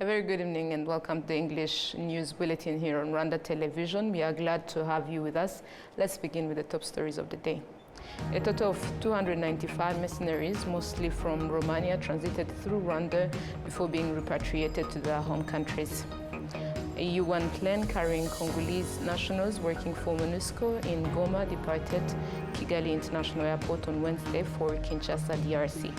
A very good evening and welcome to the English News Bulletin here on Rwanda Television. We are glad to have you with us. Let's begin with the top stories of the day. A total of 295 mercenaries, mostly from Romania, transited through Rwanda before being repatriated to their home countries. A UN plane carrying Congolese nationals working for MONUSCO in Goma departed Kigali International Airport on Wednesday for Kinshasa, DRC.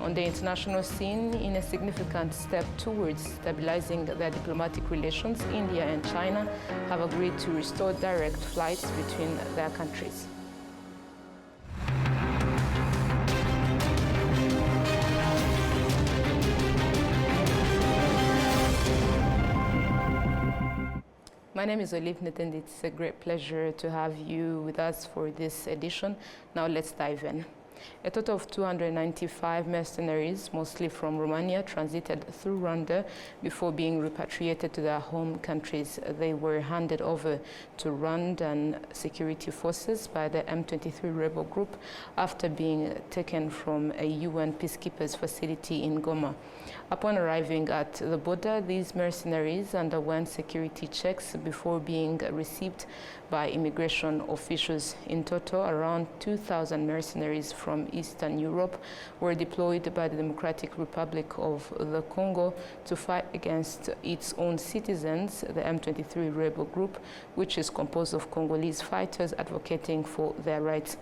On the international scene, in a significant step towards stabilizing their diplomatic relations, India and China have agreed to restore direct flights between their countries. My name is Olive and it's a great pleasure to have you with us for this edition. Now let's dive in. A total of 295 mercenaries, mostly from Romania, transited through Rwanda before being repatriated to their home countries. They were handed over to Rwandan security forces by the M23 rebel group after being taken from a UN peacekeepers facility in Goma. Upon arriving at the border, these mercenaries underwent security checks before being received by immigration officials. In total, around 2,000 mercenaries from Eastern Europe were deployed by the Democratic Republic of the Congo to fight against its own citizens, the M23 rebel group, which is composed of Congolese fighters advocating for their rights.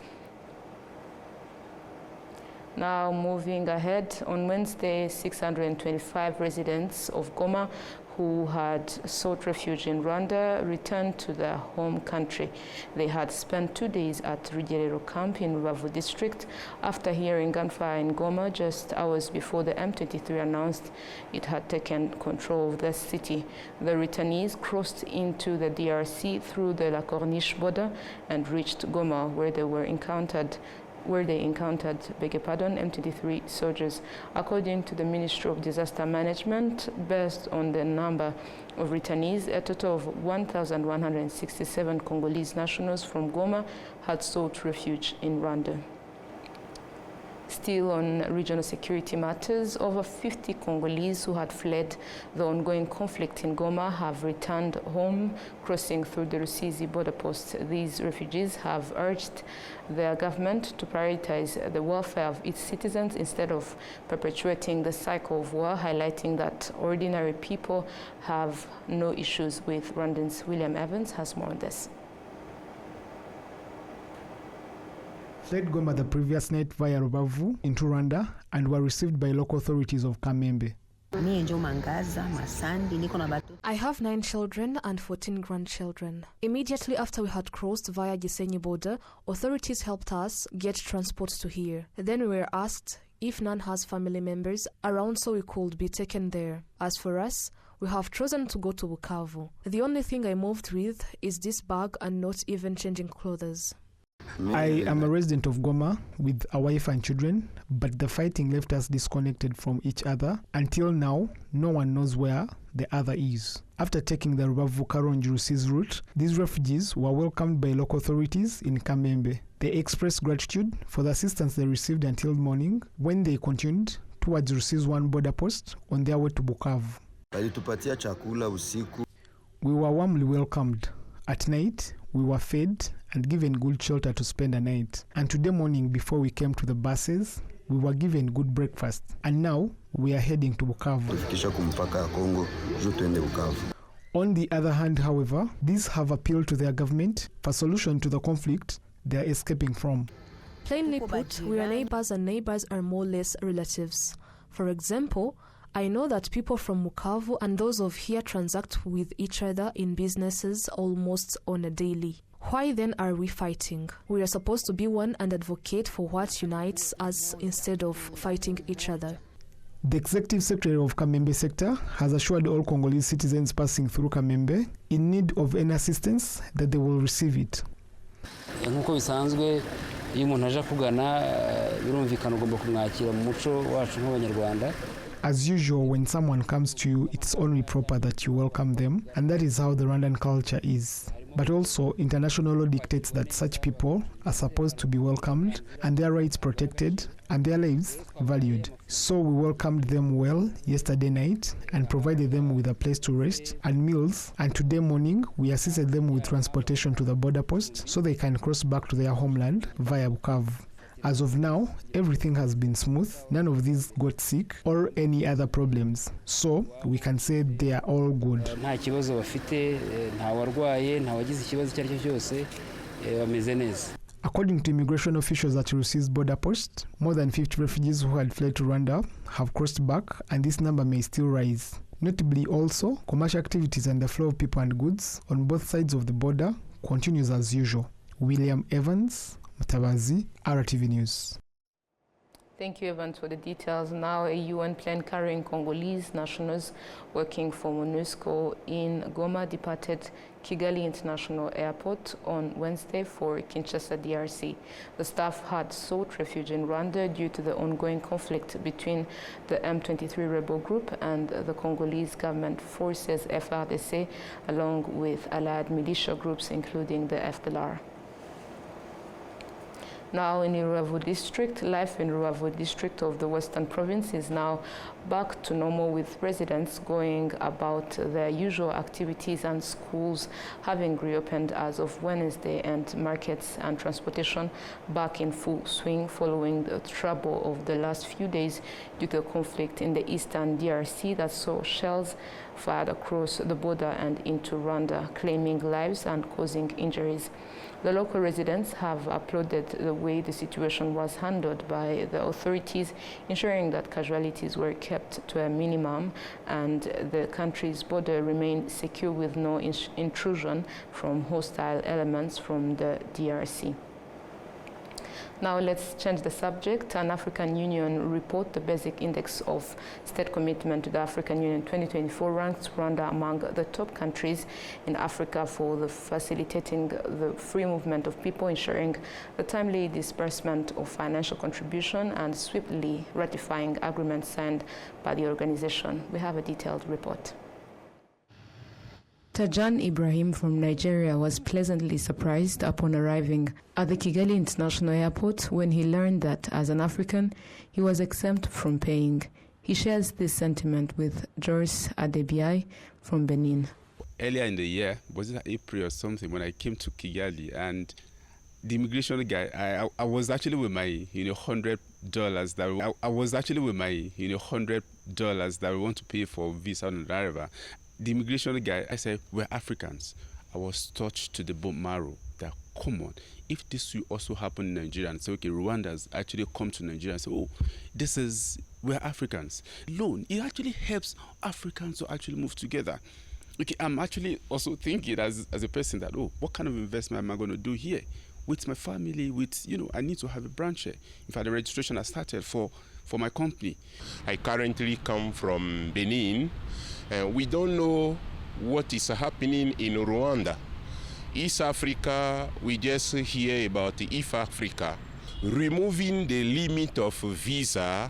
Now moving ahead, on Wednesday, 625 residents of Goma who had sought refuge in Rwanda returned to their home country. They had spent 2 days at Rugerero camp in Rubavu district after hearing gunfire in Goma just hours before the M23 announced it had taken control of the city. The returnees crossed into the DRC through the La Corniche border and reached Goma, where they encountered M23 soldiers. According to the Ministry of Disaster Management, based on the number of returnees, a total of 1,167 Congolese nationals from Goma had sought refuge in Rwanda. Still on regional security matters, over 50 Congolese who had fled the ongoing conflict in Goma have returned home, crossing through the Rusizi border post. These refugees have urged their government to prioritize the welfare of its citizens instead of perpetuating the cycle of war, highlighting that ordinary people have no issues with Rwandan's William Evans has more on this. Fled Goma the previous night via Rubavu into Rwanda and were received by local authorities of Kamembe. I have 9 children and 14 grandchildren. Immediately after we had crossed via Gisenyi border, authorities helped us get transport to here. Then we were asked if none has family members around so we could be taken there. As for us, we have chosen to go to Bukavu. The only thing I moved with is this bag and not even changing clothes. I am a resident of Goma with a wife and children, but the fighting left us disconnected from each other. Until now, no one knows where the other is. After taking the Rubavu-Karongi-Rusizi route, these refugees were welcomed by local authorities in Kamembe. They expressed gratitude for the assistance they received until morning, when they continued towards Rusizi 1 border post on their way to Bukavu. We were warmly welcomed. At night, we were fed and given good shelter to spend a night. And today morning, before we came to the buses, we were given good breakfast. And now, we are heading to Bukavu. On the other hand, however, these have appealed to their government for solution to the conflict they are escaping from. Plainly put, we are neighbors and neighbors are more or less relatives. For example, I know that people from Bukavu and those of here transact with each other in businesses almost on a daily. Why then are we fighting? We are supposed to be one and advocate for what unites us instead of fighting each other. The Executive Secretary of Kamembe sector has assured all Congolese citizens passing through Kamembe in need of any assistance that they will receive it. As usual, when someone comes to you, it's only proper that you welcome them, and that is how the Rwandan culture is. But also, international law dictates that such people are supposed to be welcomed and their rights protected and their lives valued. So we welcomed them well yesterday night and provided them with a place to rest and meals, and today morning we assisted them with transportation to the border post so they can cross back to their homeland via Bukavu. As of now, everything has been smooth. None of these got sick or any other problems. So we can say they are all good. Nta kibazo bafite, nta warwaye, nta wagize ikibazo cyari cyo cyose, bameze neza. According to immigration officials at Rusi's border post, more than 50 refugees who had fled to Rwanda have crossed back, and this number may still rise. Notably also, commercial activities and the flow of people and goods on both sides of the border continues as usual. William Evans, Mutabazi, RwandaTV News. Thank you, Evans, for the details. Now, a UN plane carrying Congolese nationals working for MONUSCO in Goma departed Kigali International Airport on Wednesday for Kinshasa, DRC. The staff had sought refuge in Rwanda due to the ongoing conflict between the M23 rebel group and the Congolese government forces, FARDC, along with allied militia groups, including the FDLR. Now in Rubavu district, life in Rubavu district of the Western Province is now back to normal, with residents going about their usual activities and schools having reopened as of Wednesday, and markets and transportation back in full swing following the trouble of the last few days due to the conflict in the eastern DRC that saw shells fired across the border and into Rwanda, claiming lives and causing injuries. The local residents have applauded the way the situation was handled by the authorities, ensuring that casualties were kept to a minimum and the country's border remained secure with no intrusion from hostile elements from the DRC. Now let's change the subject. An African Union report, the Basic Index of State Commitment to the African Union 2024, ranks Rwanda among the top countries in Africa for the facilitating the free movement of people, ensuring the timely disbursement of financial contribution, and swiftly ratifying agreements signed by the organization. We have a detailed report. Tajan Ibrahim from Nigeria was pleasantly surprised upon arriving at the Kigali International Airport when he learned that, as an African, he was exempt from paying. He shares this sentiment with Joris Adebiai from Benin. Earlier in the year, was it April or something, when I came to Kigali, and the immigration guy, I was actually with my $100 that I was actually with my $100 that we want to pay for visa and whatever. The immigration guy, I said, we're Africans. I was touched to the bone marrow that, come on, if this will also happen in Nigeria, and say, okay, Rwandans actually come to Nigeria and say, oh, we're Africans. Alone, it actually helps Africans to actually move together. Okay, I'm actually also thinking as a person that, oh, what kind of investment am I going to do here? With my family, I need to have a branch here. In fact, the registration has started for my company. I currently come from Benin. We don't know what is happening in Rwanda. East Africa, we just hear about East Africa. Removing the limit of visa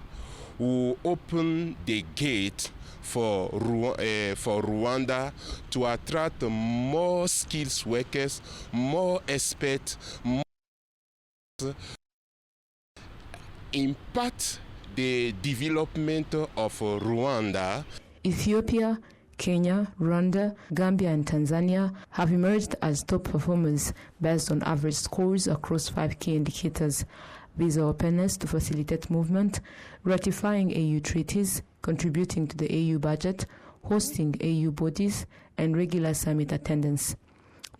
will open the gate for Rwanda to attract more skilled workers, more experts, more impact the development of Rwanda. Ethiopia, Kenya, Rwanda, Gambia and Tanzania have emerged as top performers based on average scores across 5 key indicators: visa openness to facilitate movement, ratifying AU treaties, contributing to the AU budget, hosting AU bodies, and regular summit attendance.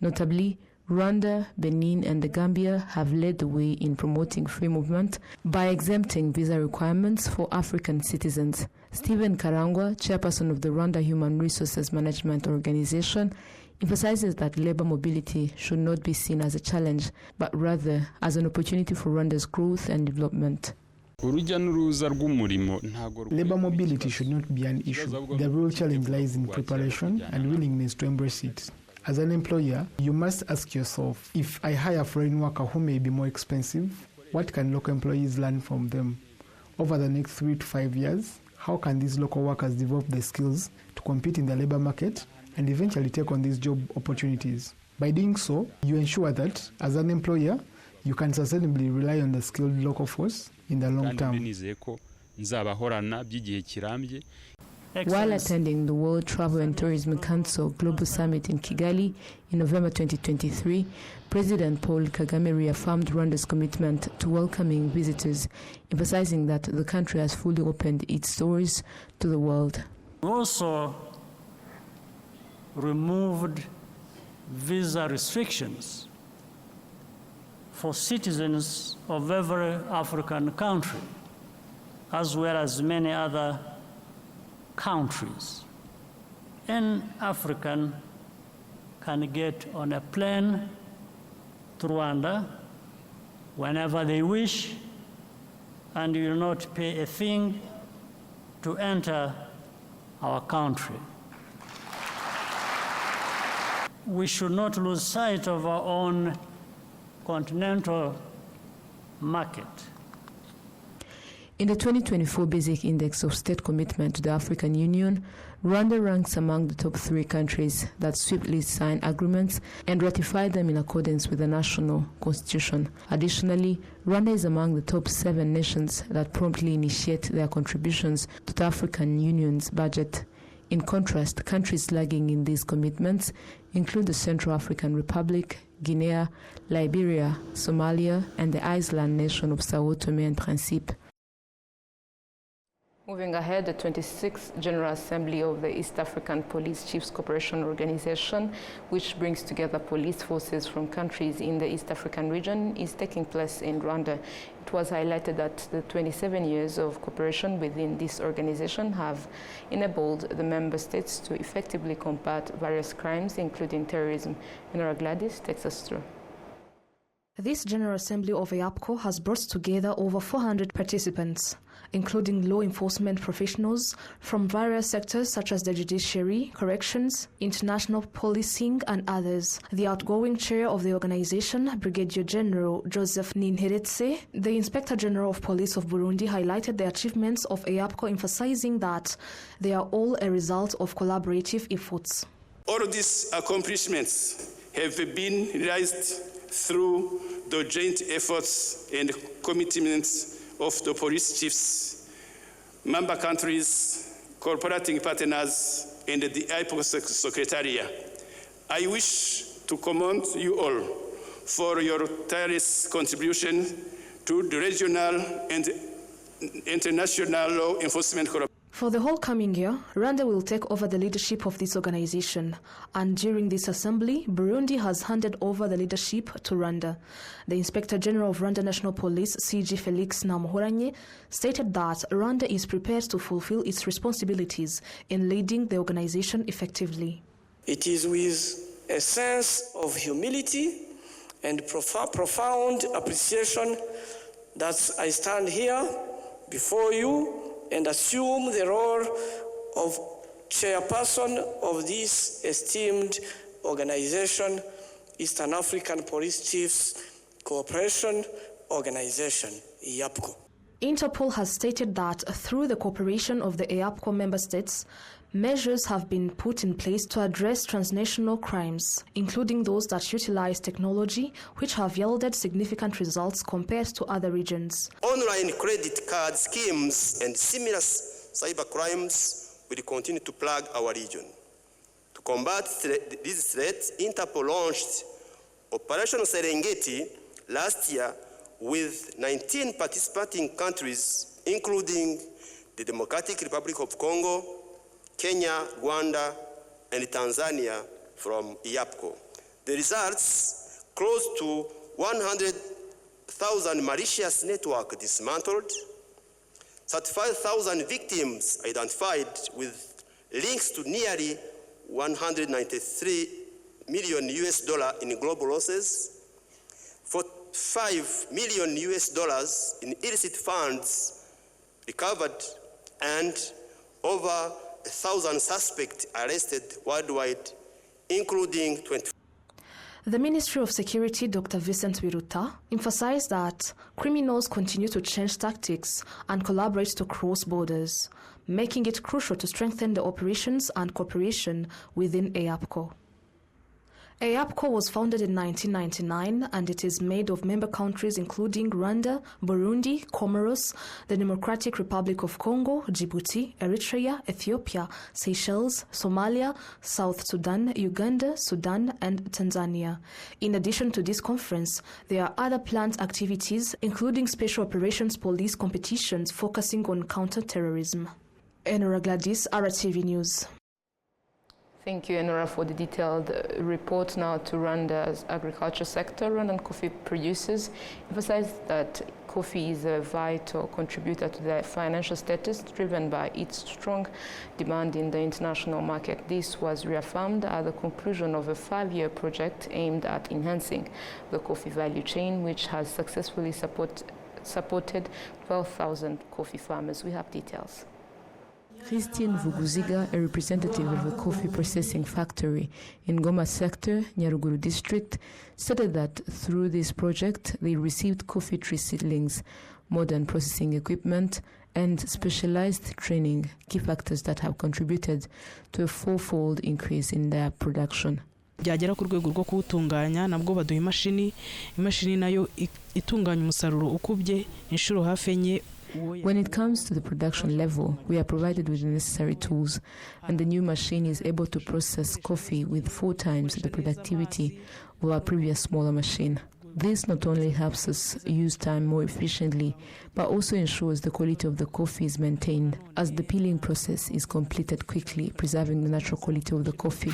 Notably, Rwanda, Benin, and the Gambia have led the way in promoting free movement by exempting visa requirements for African citizens. Stephen Karangwa, chairperson of the Rwanda Human Resources Management Organization, emphasizes that labor mobility should not be seen as a challenge, but rather as an opportunity for Rwanda's growth and development. Labor mobility should not be an issue. The real challenge lies in preparation and willingness to embrace it. As an employer, you must ask yourself, if I hire a foreign worker who may be more expensive, what can local employees learn from them? Over the next 3 to 5 years, how can these local workers develop the skills to compete in the labor market and eventually take on these job opportunities? By doing so, you ensure that as an employer, you can sustainably rely on the skilled local force in the long term. While attending the World Travel and Tourism Council Global Summit in Kigali in November 2023, President Paul Kagame reaffirmed Rwanda's commitment to welcoming visitors, emphasizing that the country has fully opened its doors to the world. We also removed visa restrictions for citizens of every African country, as well as many other countries. Any African can get on a plane to Rwanda whenever they wish, and will not pay a thing to enter our country. We should not lose sight of our own continental market. In the 2024 Basic Index of State Commitment to the African Union, Rwanda ranks among the top 3 countries that swiftly sign agreements and ratify them in accordance with the national constitution. Additionally, Rwanda is among the top 7 nations that promptly initiate their contributions to the African Union's budget. In contrast, countries lagging in these commitments include the Central African Republic, Guinea, Liberia, Somalia, and the island nation of Sao Tome and Principe. Moving ahead, the 26th General Assembly of the East African Police Chiefs Cooperation Organization, which brings together police forces from countries in the East African region, is taking place in Rwanda. It was highlighted that the 27 years of cooperation within this organization have enabled the member states to effectively combat various crimes, including terrorism. Nora Gladys takes us through. This General Assembly of EAPCO has brought together over 400 participants, including law enforcement professionals from various sectors such as the judiciary, corrections, international policing, and others. The outgoing chair of the organization, Brigadier General Joseph Ninheretse, the Inspector General of Police of Burundi, highlighted the achievements of EAPCO, emphasizing that they are all a result of collaborative efforts. All of these accomplishments have been realized through the joint efforts and commitments of the police chiefs, member countries, cooperating partners, and the EAPCO Secretariat. I wish to commend you all for your tireless contribution to the regional and international law enforcement cooperation. For the whole coming year, Rwanda will take over the leadership of this organization, and during this assembly, Burundi has handed over the leadership to Rwanda. The Inspector General of Rwanda National Police, CG Felix Namuhoranye, stated that Rwanda is prepared to fulfill its responsibilities in leading the organization effectively. It is with a sense of humility and profound appreciation that I stand here before you and assume the role of chairperson of this esteemed organization, Eastern African Police Chiefs Cooperation Organization, EAPCO. Interpol has stated that through the cooperation of the EAPCO member states, measures have been put in place to address transnational crimes, including those that utilize technology, which have yielded significant results compared to other regions. Online credit card schemes and similar cyber crimes will continue to plague our region. To combat these threats, Interpol launched Operation Serengeti last year with 19 participating countries, including the Democratic Republic of Congo, Kenya, Rwanda, and Tanzania from EAPCO. The results, close to 100,000 malicious networks dismantled, 35,000 victims identified with links to nearly $193 million in global losses, $45 million in illicit funds recovered, and over 1,000 suspects arrested worldwide, including 20. The Ministry of Security, Dr. Vincent Biruta, emphasized that criminals continue to change tactics and collaborate to cross borders, making it crucial to strengthen the operations and cooperation within EAPCO. EAPCO was founded in 1999 and it is made of member countries including Rwanda, Burundi, Comoros, the Democratic Republic of Congo, Djibouti, Eritrea, Ethiopia, Seychelles, Somalia, South Sudan, Uganda, Sudan, and Tanzania. In addition to this conference, there are other planned activities including Special Operations Police competitions focusing on counter-terrorism. Enora Gladys, RwandaTV News. Thank you, Enora, for the detailed report. Now to Rwanda's agriculture sector. Rwandan coffee producers emphasize that coffee is a vital contributor to their financial status, driven by its strong demand in the international market. This was reaffirmed at the conclusion of a 5-year project aimed at enhancing the coffee value chain, which has successfully supported 12,000 coffee farmers. We have details. Christine Vuguziga, a representative of a coffee processing factory in Goma sector, Nyaruguru district, stated that through this project they received coffee tree seedlings, modern processing equipment, and specialized training, key factors that have contributed to a 4-fold increase in their production. byagera ku rwego rwo kuwutunganya nabwo baduha imashini nayo itunganya umusaruro ukubye inshuro hafi enye. When it comes to the production level, we are provided with the necessary tools, and the new machine is able to process coffee with 4 times the productivity of our previous smaller machine. This not only helps us use time more efficiently, but also ensures the quality of the coffee is maintained, as the peeling process is completed quickly, preserving the natural quality of the coffee.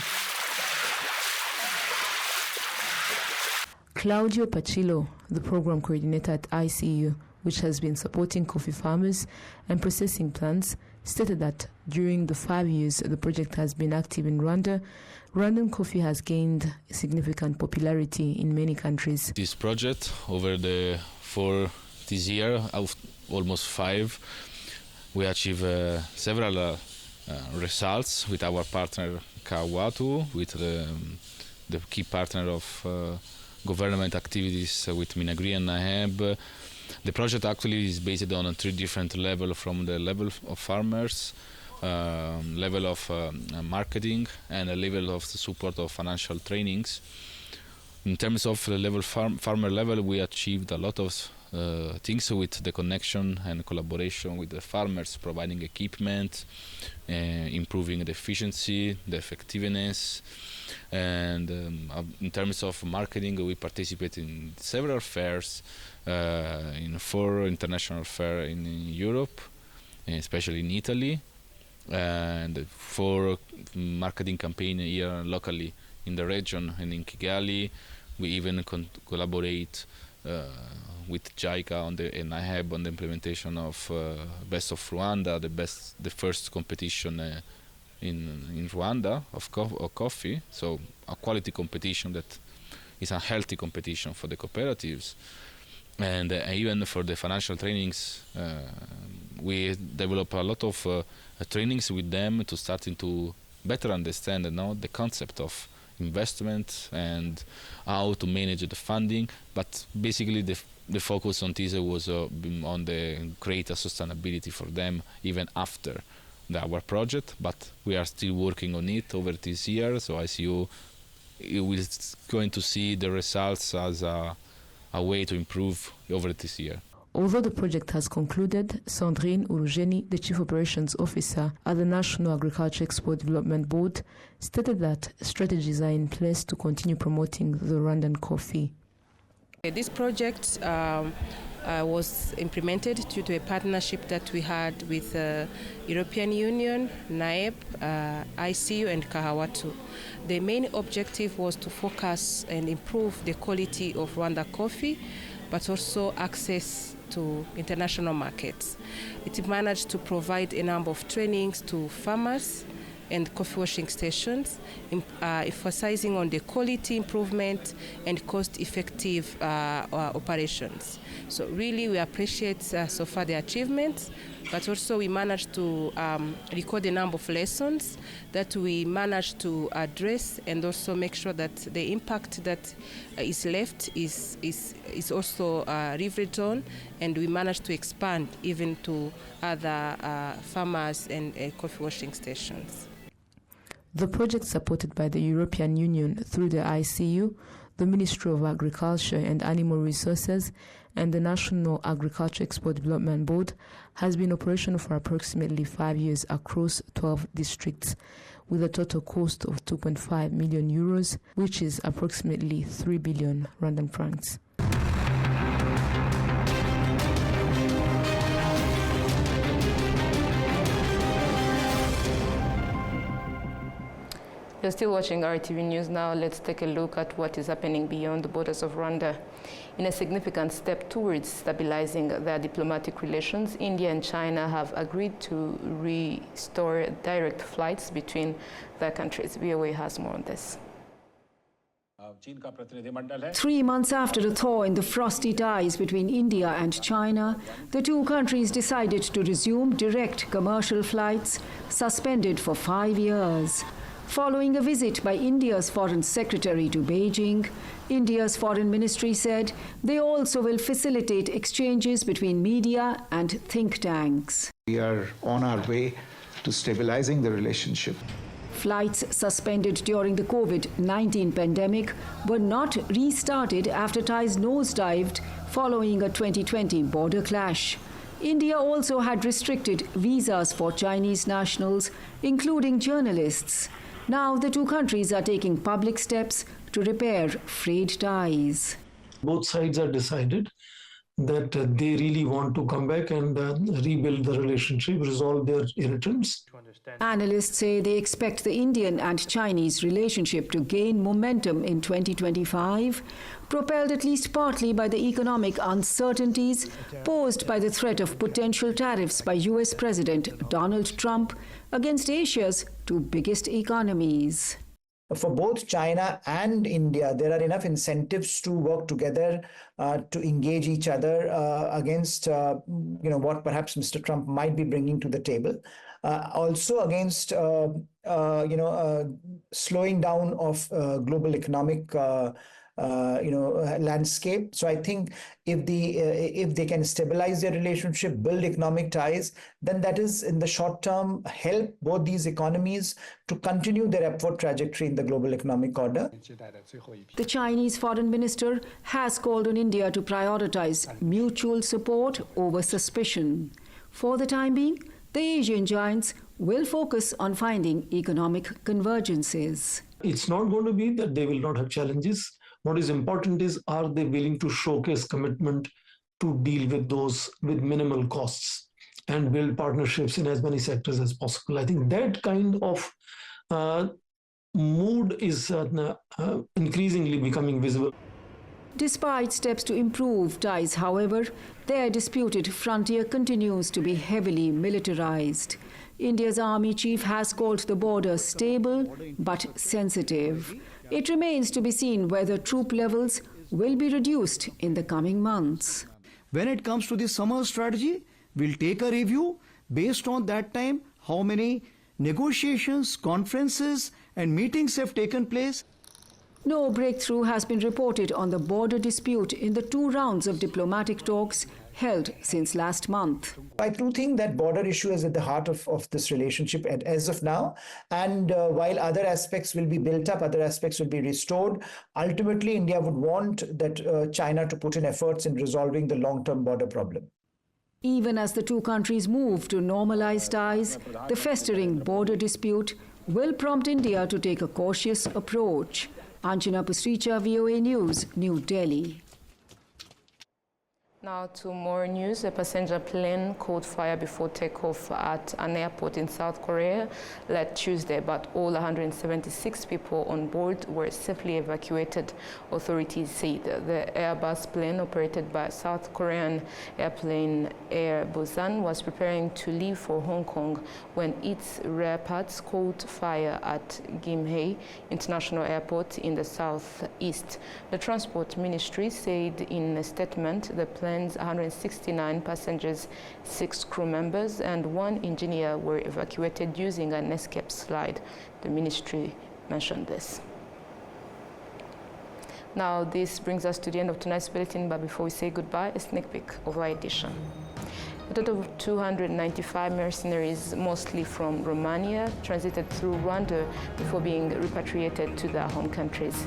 Claudio Pacillo, the program coordinator at ICU, which has been supporting coffee farmers and processing plants, stated that during the 5 years the project has been active in Rwanda, Rwandan coffee has gained significant popularity in many countries. This project, for this year, almost 5, we achieved several results with our partner Kawatu, with the key partner of government activities with Minagri and Naheb. The project actually is based on 3 different levels, from the level of farmers, level of marketing, and a level of the support of financial trainings. In terms of the level farmer level, we achieved a lot of things with the connection and collaboration with the farmers, providing equipment, improving the efficiency, the effectiveness. And in terms of marketing, we participate in several fairs, in 4 international fairs in Europe, especially in Italy, and 4 marketing campaigns here locally in the region and in Kigali. We even collaborate with JICA on the NIHEB on the implementation of Best of Rwanda, the first competition in Rwanda of coffee, so a quality competition that is a healthy competition for the cooperatives. And even for the financial trainings, we develop a lot of trainings with them to starting to better understand the concept of investment and how to manage the funding. But basically the focus on this was on the greater sustainability for them even after our project, but we are still working on it over this year, so ICU is going to see the results as a way to improve over this year. Although the project has concluded, Sandrine Urugeni, the Chief Operations Officer at the National Agriculture Export Development Board, stated that strategies are in place to continue promoting the Rwandan coffee. This project was implemented due to a partnership that we had with European Union, NAEB, ICU, and Kahawatu. The main objective was to focus and improve the quality of Rwanda coffee, but also access to international markets. It managed to provide a number of trainings to farmers and coffee washing stations, emphasizing on the quality improvement and cost-effective operations. So really we appreciate so far the achievements, but also we managed to record a number of lessons that we managed to address and also make sure that the impact that is left is also leveraged on, and we managed to expand even to other farmers and coffee washing stations. The project, supported by the European Union through the ICU, the Ministry of Agriculture and Animal Resources, and the National Agriculture Export Development Board, has been operational for approximately 5 years across 12 districts, with a total cost of 2.5 million euros, which is approximately 3 billion Rwandan francs. You're still watching RTV News now. Let's take a look at what is happening beyond the borders of Rwanda. In a significant step towards stabilizing their diplomatic relations, India and China have agreed to restore direct flights between their countries. VOA has more on this. 3 months after a thaw in the frosty ties between India and China, the two countries decided to resume direct commercial flights suspended for 5 years. Following a visit by India's Foreign Secretary to Beijing, India's Foreign Ministry said they also will facilitate exchanges between media and think tanks. We are on our way to stabilizing the relationship. Flights suspended during the COVID-19 pandemic were not restarted after ties nosedived following a 2020 border clash. India also had restricted visas for Chinese nationals, including journalists. Now the two countries are taking public steps to repair frayed ties. Both sides have decided that they really want to come back and rebuild the relationship, resolve their irritants. Analysts say they expect the Indian and Chinese relationship to gain momentum in 2025, propelled at least partly by the economic uncertainties posed by the threat of potential tariffs by US President Donald Trump against Asia's two biggest economies. For both China and India, there are enough incentives to work together to engage each other against what perhaps Mr. Trump might be bringing to the table. Also against slowing down of global economic landscape. So I think if they can stabilize their relationship, build economic ties, then that is in the short term help both these economies to continue their upward trajectory in the global economic order. The Chinese foreign minister has called on India to prioritize mutual support over suspicion. For the time being, the Asian giants will focus on finding economic convergences. It's not going to be that they will not have challenges. What is important is, are they willing to showcase commitment to deal with those with minimal costs and build partnerships in as many sectors as possible? I think that kind of mood is increasingly becoming visible. Despite steps to improve ties, however, their disputed frontier continues to be heavily militarized. India's army chief has called the border stable but sensitive. It remains to be seen whether troop levels will be reduced in the coming months. When it comes to the summer strategy, we'll take a review based on that time, how many negotiations, conferences and meetings have taken place. No breakthrough has been reported on the border dispute in the 2 rounds of diplomatic talks held since last month. I do think that border issue is at the heart of this relationship as of now. And while other aspects will be built up, other aspects will be restored, ultimately India would want that China to put in efforts in resolving the long-term border problem. Even as the two countries move to normalize ties, the festering border dispute will prompt India to take a cautious approach. Anjana Pusricha, VOA News, New Delhi. Now to more news. A passenger plane caught fire before takeoff at an airport in South Korea late Tuesday, but all 176 people on board were safely evacuated, authorities said. The Airbus plane, operated by South Korean airplane Air Busan, was preparing to leave for Hong Kong when its rear parts caught fire at Gimhae International Airport in the southeast. The Transport Ministry said in a statement the plane's 169 passengers, 6 crew members and 1 engineer were evacuated using an escape slide. The ministry mentioned this. Now this brings us to the end of tonight's bulletin, but before we say goodbye, a sneak peek of our edition. A total of 295 mercenaries, mostly from Romania, transited through Rwanda before being repatriated to their home countries.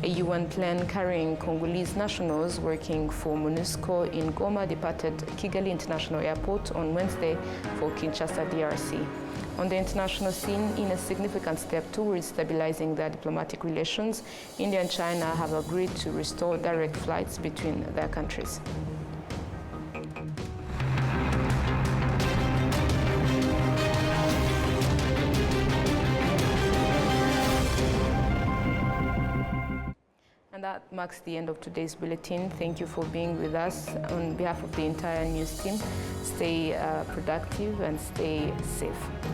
A UN plane carrying Congolese nationals working for MONUSCO in Goma departed Kigali International Airport on Wednesday for Kinshasa, DRC. On the international scene, in a significant step towards stabilizing their diplomatic relations, India and China have agreed to restore direct flights between their countries. And that marks the end of today's bulletin. Thank you for being with us. On behalf of the entire news team, stay productive and stay safe.